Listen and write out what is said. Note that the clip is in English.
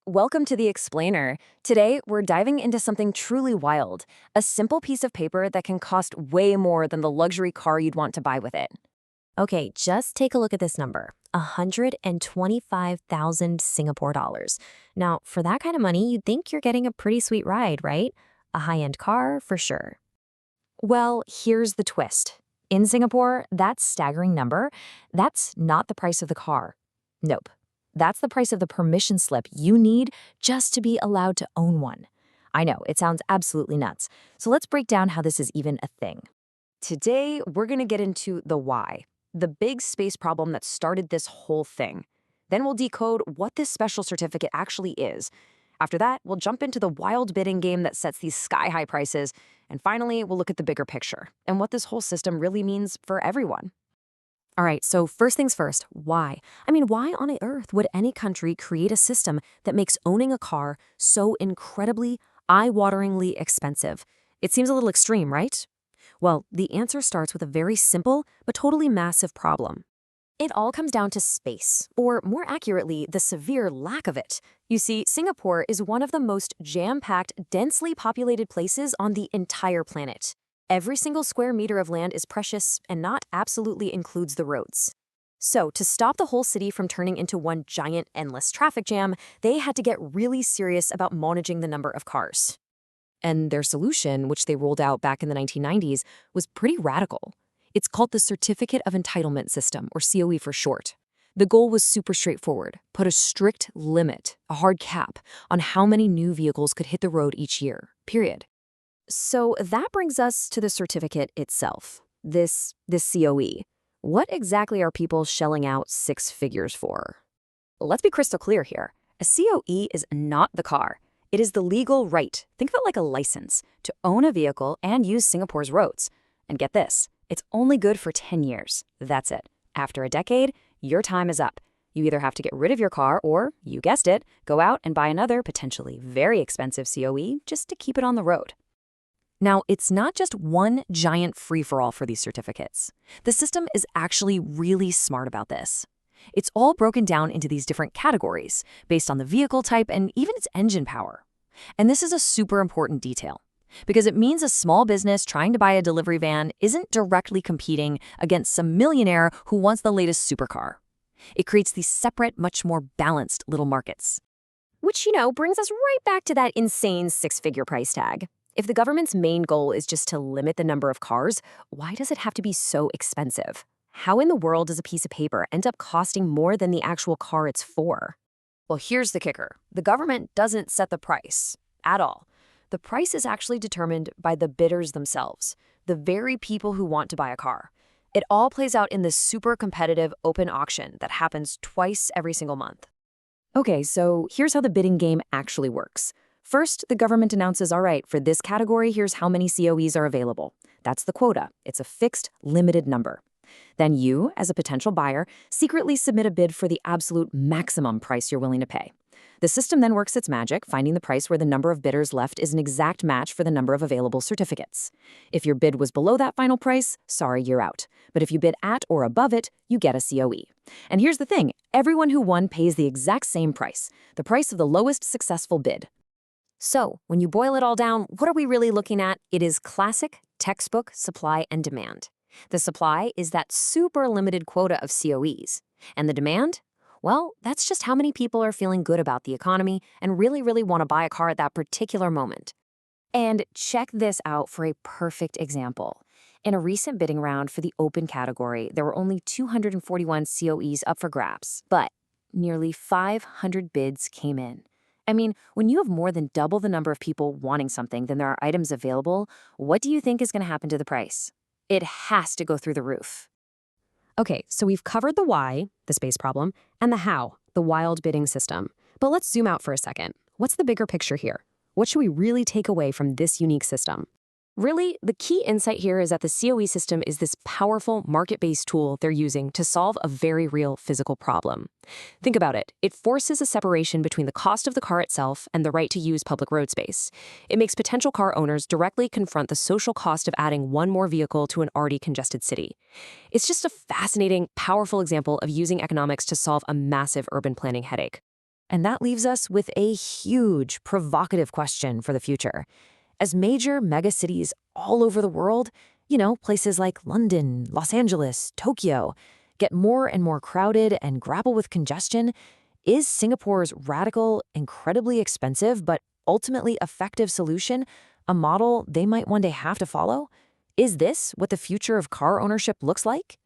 Welcome to the Explainer. Today, we're diving into something truly wild, a simple piece of paper that can cost way more than the luxury car you'd want to buy with it. Okay, just take a look at this number, 125,000 Singapore dollars. Now, for that kind of money, you'd think you're getting a pretty sweet ride, right? A high-end car for sure. Well, here's the twist. In Singapore, that staggering number, that's not the price of the car. Nope. That's the price of the permission slip you need just to be allowed to own one. I know, it sounds absolutely nuts. So let's break down how this is even a thing. Today, we're going to get into the why, the big space problem that started this whole thing. Then we'll decode what this special certificate actually is. After that, we'll jump into the wild bidding game that sets these sky-high prices. And finally, we'll look at the bigger picture and what this whole system really means for everyone. All right, so first things first, why? Why on earth would any country create a system that makes owning a car so incredibly, eye-wateringly expensive? It seems a little extreme, right? Well, the answer starts with a very simple but totally massive problem. It all comes down to space, or more accurately, the severe lack of it. You see, Singapore is one of the most jam-packed, densely populated places on the entire planet. Every single square meter of land is precious, and not absolutely includes the roads. So, to stop the whole city from turning into one giant, endless traffic jam, they had to get really serious about managing the number of cars. And their solution, which they rolled out back in the 1990s, was pretty radical. It's called the Certificate of Entitlement system, or COE for short. The goal was super straightforward: put a strict limit, a hard cap, on how many new vehicles could hit the road each year, period. So that brings us to the certificate itself, this COE. What exactly are people shelling out six figures for? Let's be crystal clear here. A COE is not the car. It is the legal right, think of it like a license, to own a vehicle and use Singapore's roads. And get this, it's only good for 10 years. That's it. After a decade, your time is up. You either have to get rid of your car or, you guessed it, go out and buy another potentially very expensive COE just to keep it on the road. Now, it's not just one giant free-for-all for these certificates. The system is actually really smart about this. It's all broken down into these different categories based on the vehicle type and even its engine power. And this is a super important detail because it means a small business trying to buy a delivery van isn't directly competing against some millionaire who wants the latest supercar. It creates these separate, much more balanced little markets. Which, brings us right back to that insane six-figure price tag. If the government's main goal is just to limit the number of cars, why does it have to be so expensive? How in the world does a piece of paper end up costing more than the actual car it's for? Well, here's the kicker. The government doesn't set the price at all. The price is actually determined by the bidders themselves, the very people who want to buy a car. It all plays out in this super competitive open auction that happens twice every single month. Okay, so here's how the bidding game actually works. First, the government announces, all right, for this category, here's how many COEs are available. That's the quota. It's a fixed, limited number. Then you, as a potential buyer, secretly submit a bid for the absolute maximum price you're willing to pay. The system then works its magic, finding the price where the number of bidders left is an exact match for the number of available certificates. If your bid was below that final price, sorry, you're out. But if you bid at or above it, you get a COE. And here's the thing, everyone who won pays the exact same price, the price of the lowest successful bid. So, when you boil it all down, what are we really looking at? It is classic, textbook, supply and demand. The supply is that super limited quota of COEs. And the demand? Well, that's just how many people are feeling good about the economy and really want to buy a car at that particular moment. And check this out for a perfect example. In a recent bidding round for the open category, there were only 241 COEs up for grabs, but nearly 500 bids came in. When you have more than double the number of people wanting something than there are items available, what do you think is going to happen to the price? It has to go through the roof. Okay, so we've covered the why, the space problem, and the how, the wild bidding system. But let's zoom out for a second. What's the bigger picture here? What should we really take away from this unique system? Really, the key insight here is that the COE system is this powerful market-based tool they're using to solve a very real physical problem. Think about it. It forces a separation between the cost of the car itself and the right to use public road space. It makes potential car owners directly confront the social cost of adding one more vehicle to an already congested city. It's just a fascinating, powerful example of using economics to solve a massive urban planning headache. And that leaves us with a huge, provocative question for the future. As major megacities all over the world, places like London, Los Angeles, Tokyo, get more and more crowded and grapple with congestion, is Singapore's radical, incredibly expensive, but ultimately effective solution a model they might one day have to follow? Is this what the future of car ownership looks like?